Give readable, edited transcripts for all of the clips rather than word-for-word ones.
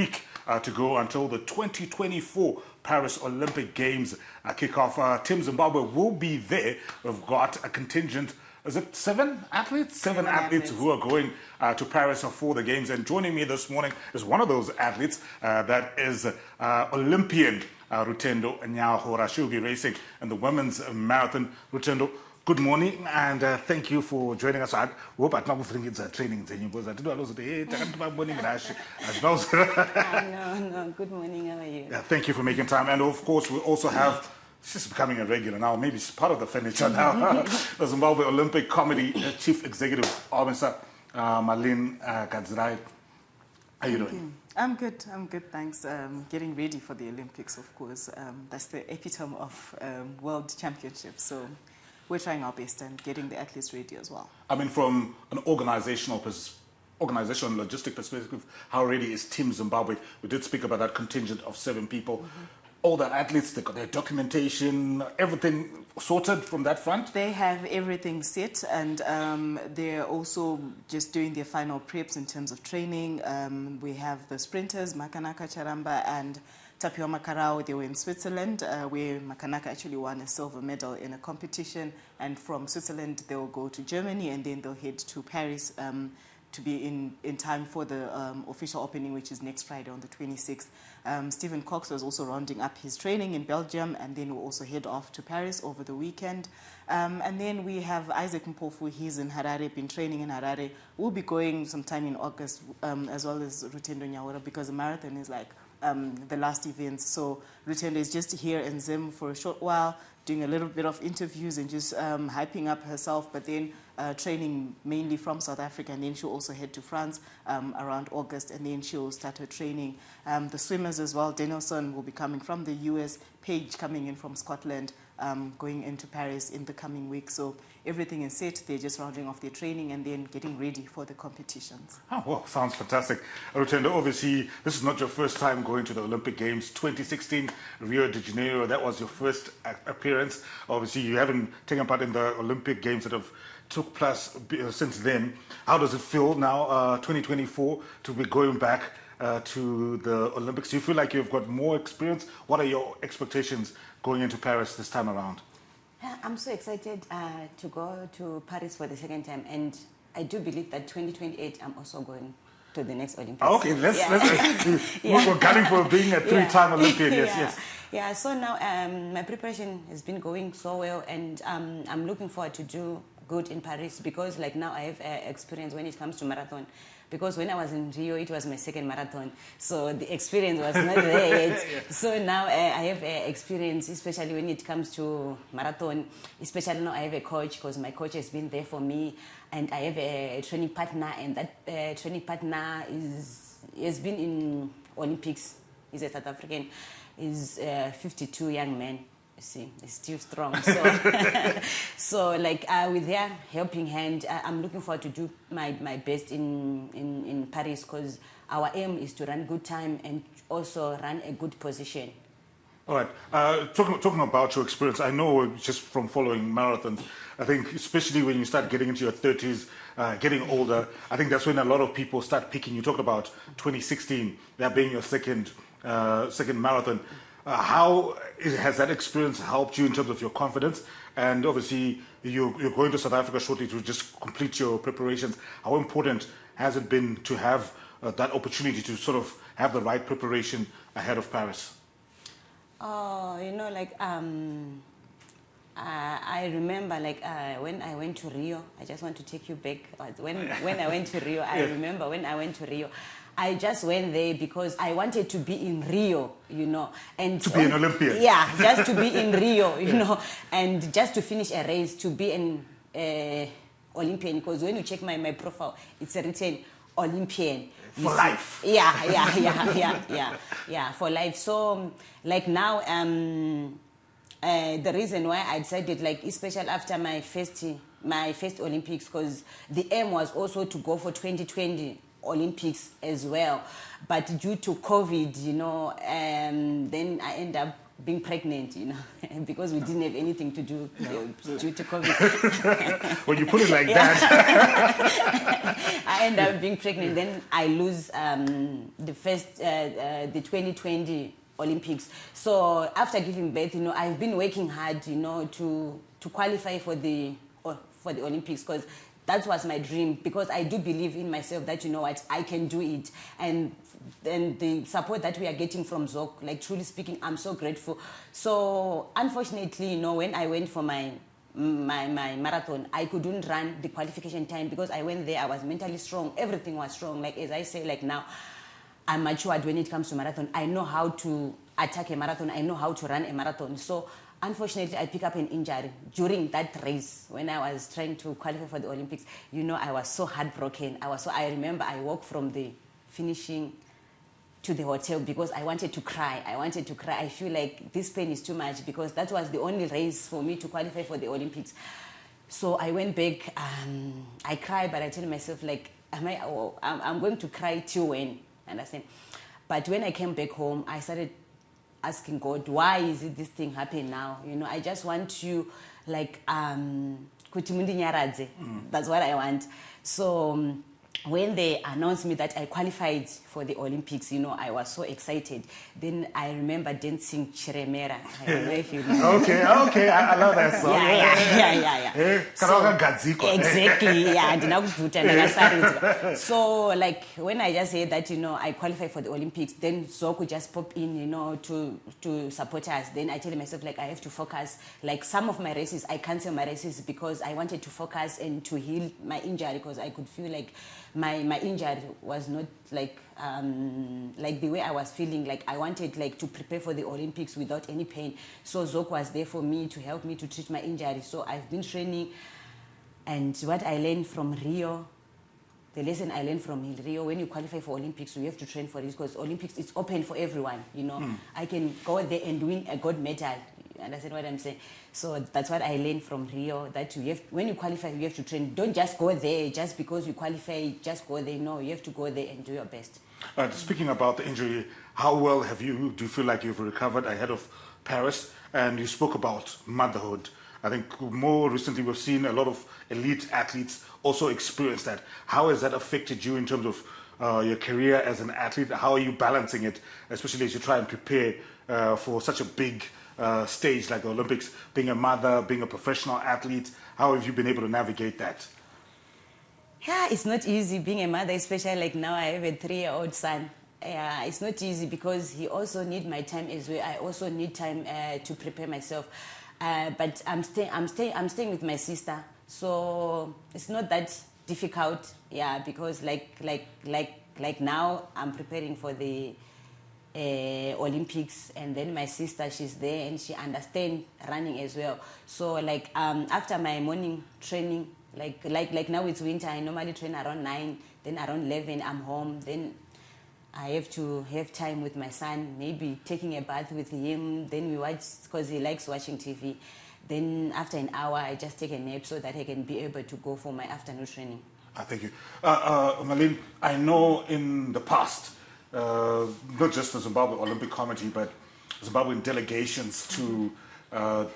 week to go until the 2024 Paris Olympic Games kick off. Team Zimbabwe will be there. We've got a contingent. Is it seven athletes? Seven athletes who are going to Paris for the Games. And joining me this morning is one of those athletes, that is Olympian Rutendo Nyahora. She'll be racing in the women's marathon. Rutendo, good morning, and thank you for joining us. I hope I'm not going to training. No, good morning, how are you? Yeah, thank you for making time. And of course, we also have, she's becoming a regular now, maybe she's part of the furniture now, the Zimbabwe Olympic Committee Chief Executive Officer, Marlene Gadzirai. How are you doing? I'm good, thanks. Getting ready for the Olympics, of course. That's the epitome of World Championships, so we're trying our best and getting the athletes ready as well. I mean, from an organizational logistic perspective, how ready is Team Zimbabwe? We did speak about that contingent of 7 people. All the athletes, they got their documentation, everything sorted from that front? They have everything set, and they're also just doing their final preps in terms of training. We have the sprinters, Makanaka Charamba and Tapio Makarao. They were in Switzerland, where Makanaka actually won a silver medal in a competition. And from Switzerland, they'll go to Germany, and then they'll head to Paris to be in time for the official opening, which is next Friday on the 26th. Stephen Cox was also rounding up his training in Belgium, and then we'll also head off to Paris over the weekend. And then we have Isaac Mpofu. He's in Harare, been training in Harare. We'll be going sometime in August, as well as Rutendo Nyahora, because the marathon is like the last event. So Rutendo is just here in Zim for a short while, doing a little bit of interviews and just hyping up herself, but then training mainly from South Africa, and then she'll also head to France around August, and then she'll start her training. The swimmers as well, Danielson will be coming from the US, Paige coming in from Scotland, going into Paris in the coming week. So everything is set. They're just rounding off their training and then getting ready for the competitions. Oh, well, sounds fantastic. Rutendo, obviously, this is not your first time going to the Olympic Games. 2016, Rio de Janeiro, that was your first appearance. Obviously, you haven't taken part in the Olympic Games that have took place since then. How does it feel now, 2024, to be going back to the Olympics? Do you feel like you've got more experience? What are your expectations going into Paris this time around? I'm so excited to go to Paris for the second time, and I do believe that 2028 I'm also going to the next Olympics. Okay, let's we're gunning for being a 3-time Olympian. Yes. Yeah, so now my preparation has been going so well, and I'm looking forward to do good in Paris, because like now I have experience when it comes to marathon. Because when I was in Rio, it was my second marathon, so the experience was not there yet. So now I have experience, especially when it comes to marathon. Especially now I have a coach, because my coach has been there for me, and I have a training partner, and that training partner has been in Olympics. He's a South African. He's a 52 young man. You see, it's still strong. So, so like with their helping hand, I'm looking forward to do my best in Paris, because our aim is to run good time and also run a good position. All right. Talking about your experience, I know just from following marathons, I think especially when you start getting into your 30s, getting older, I think that's when a lot of people start picking. You talked about 2016, that being your second marathon. How has that experience helped you in terms of your confidence? And obviously, you're going to South Africa shortly to just complete your preparations. How important has it been to have that opportunity to sort of have the right preparation ahead of Paris? Oh, you know, like I remember, like when I went to Rio. I just want to take you back. When I went to Rio, I remember when I went to Rio. I just went there because I wanted to be in Rio, you know, and to be an Olympian. Yeah, just to be in Rio, you know, and just to finish a race, to be an Olympian. Because when you check my profile, it's written Olympian. For life. Yeah, for life. So, like now, the reason why I decided, like, especially after my first Olympics, because the aim was also to go for 2020 Olympics as well, but due to COVID, you know, then I end up being pregnant, you know, because we didn't have anything to do due to COVID. When you put it like that. I end up being pregnant. Then I lose the 2020 Olympics. So after giving birth, you know, I've been working hard, you know, to qualify for the Olympics, because that was my dream, because I do believe in myself that, you know what, I can do it. And the support that we are getting from ZOC, like truly speaking, I'm so grateful. So unfortunately, you know, when I went for my marathon, I couldn't run the qualification time, because I went there, I was mentally strong, everything was strong. Like, as I say, like now, I'm matured when it comes to marathon. I know how to attack a marathon, I know how to run a marathon. So unfortunately, I picked up an injury during that race when I was trying to qualify for the Olympics. You know, I was so heartbroken. I remember I walked from the finishing to the hotel because I wanted to cry. I feel like this pain is too much, because that was the only race for me to qualify for the Olympics. So I went back. I cried, but I told myself, like, I'm going to cry till when? Understand? But when I came back home, I started asking God, why is it this thing happening now? You know, I just want to, like, kuti mundinyaradze. That's what I want. So when they announced me that I qualified for the Olympics, you know, I was so excited. Then I remember dancing Chiremera. I don't know if you know. Okay, I love that song. Yeah. Exactly, yeah. So, like, when I just said that, you know, I qualified for the Olympics, then Zoku just pop in, you know, to support us. Then I tell myself, like, I have to focus. Like, some of my races, I cancel my races because I wanted to focus and to heal my injury, because I could feel like my injury was not like the way I was feeling. Like, I wanted, like, to prepare for the Olympics without any pain. So Zok was there for me to help me to treat my injury. So I've been training, and what I learned from Rio, the lesson I learned from Rio, when you qualify for Olympics, you have to train for it, because Olympics, it's open for everyone, you know. I can go there and win a gold medal. You understand what I'm saying? So that's what I learned from Rio, that when you qualify, you have to train. Don't just go there just because you qualify, just go there. No, you have to go there and do your best. Speaking about the injury, how well do you feel like you've recovered ahead of Paris? And you spoke about motherhood. I think more recently we've seen a lot of elite athletes also experience that. How has that affected you in terms of your career as an athlete? How are you balancing it, especially as you try and prepare for such a big stage like the Olympics, being a mother, being a professional athlete? How have you been able to navigate that? Yeah, it's not easy being a mother, especially like now I have a 3-year-old son. Yeah, it's not easy because he also needs my time as well. I also need time to prepare myself. But I'm staying with my sister, so it's not that difficult. Yeah, because like now I'm preparing for the Olympics, and then my sister, she's there and she understands running as well. So like after my morning training, like now it's winter, I normally train around 9, then around 11 I'm home. Then I have to have time with my son, maybe taking a bath with him. Then we watch, because he likes watching TV. Then after an hour, I just take a nap so that I can be able to go for my afternoon training. Thank you. Malene, I know in the past, not just the Zimbabwe Olympic Committee, but Zimbabwean delegations to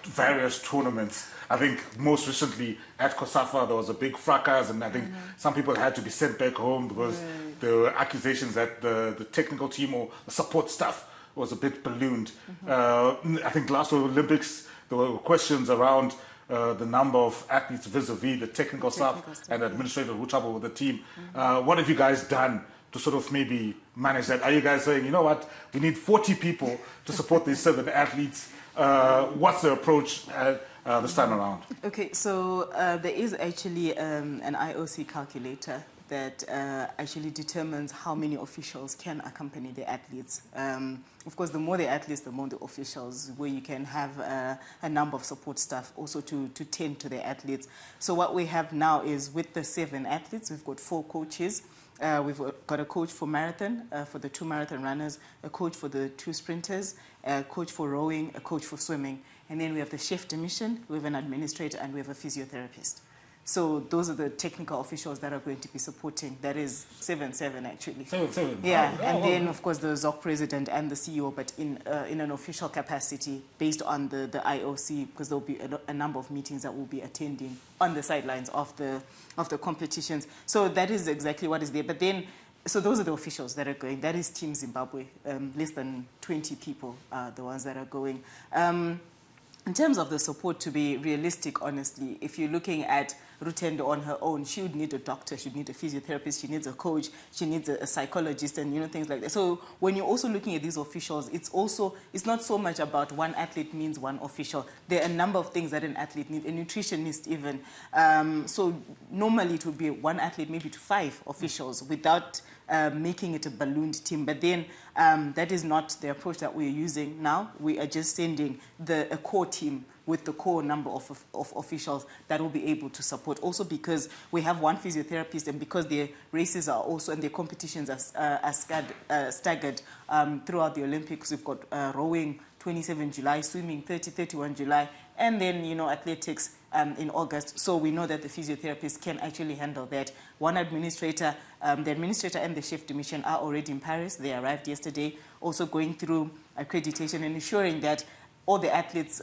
various tournaments. I think most recently at COSAFA there was a big fracas, and I think some people had to be sent back home because there were accusations that the technical team or the support staff was a bit ballooned. I think last Olympics there were questions around the number of athletes vis-a-vis the technical staff and administrative trouble with the team. What have you guys done to sort of maybe manage that? Are you guys saying, you know what, we need 40 people to support these 7 athletes? What's the approach this time around? Okay, so there is actually an IOC calculator that actually determines how many officials can accompany the athletes. Of course, the more the athletes, the more the officials, where you can have a number of support staff also to tend to the athletes. So what we have now is, with the 7 athletes, we've got 4 coaches. We've got a coach for marathon, for the 2 marathon runners, a coach for the 2 sprinters, a coach for rowing, a coach for swimming. And then we have the chef de mission, we have an administrator, and we have a physiotherapist. So those are the technical officials that are going to be supporting. That is 7-7 actually. 7-7. Yeah, Oh, and oh, then of course the ZOC president and the CEO, but in an official capacity based on the IOC, because there'll be a number of meetings that we'll be attending on the sidelines of the competitions. So that is exactly what is there. But then, so those are the officials that are going. That is Team Zimbabwe. Less than 20 people are the ones that are going. In terms of the support, to be realistic, honestly, if you're looking at Rutendo on her own, she would need a doctor, she would need a physiotherapist, she needs a coach, she needs a psychologist, and things like that. So when you're also looking at these officials, it's not so much about one athlete means one official. There are a number of things that an athlete needs, a nutritionist even. So normally it would be one athlete, maybe to 5 officials, without making it a ballooned team. But then that is not the approach that we're using now. We are just sending a core team with the core number of officials that will be able to support. Also because we have one physiotherapist, and because their races are also, and their competitions are staggered throughout the Olympics. We've got rowing 27 July, swimming 31 July, and then, athletics in August. So we know that the physiotherapist can actually handle that. One administrator, the administrator and the chef de mission are already in Paris. They arrived yesterday, also going through accreditation and ensuring that all the athletes'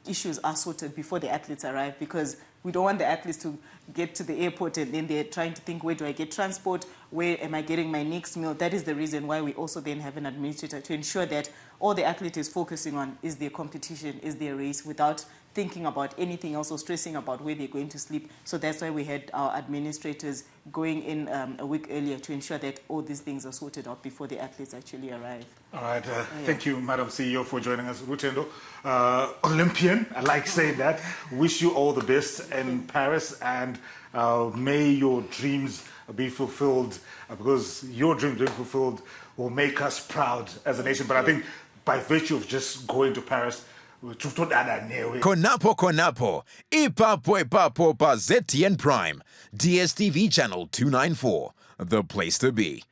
issues are sorted before the athletes arrive, because we don't want the athletes to get to the airport and then they're trying to think, where do I get transport? Where am I getting my next meal? That is the reason why we also then have an administrator to ensure that all the athlete is focusing on is their competition, is their race, without thinking about anything else or stressing about where they're going to sleep. So that's why we had our administrators going in a week earlier to ensure that all these things are sorted out before the athletes actually arrive. All right. Thank you, Madam CEO, for joining us. Rutendo, Olympian, I like saying that. Wish you all the best in Paris, and may your dreams be fulfilled, because your dreams being fulfilled will make us proud as a nation. But I think by virtue of just going to Paris, Konapo, Ipapo pa ZTN Prime, DSTV channel 294, the place to be.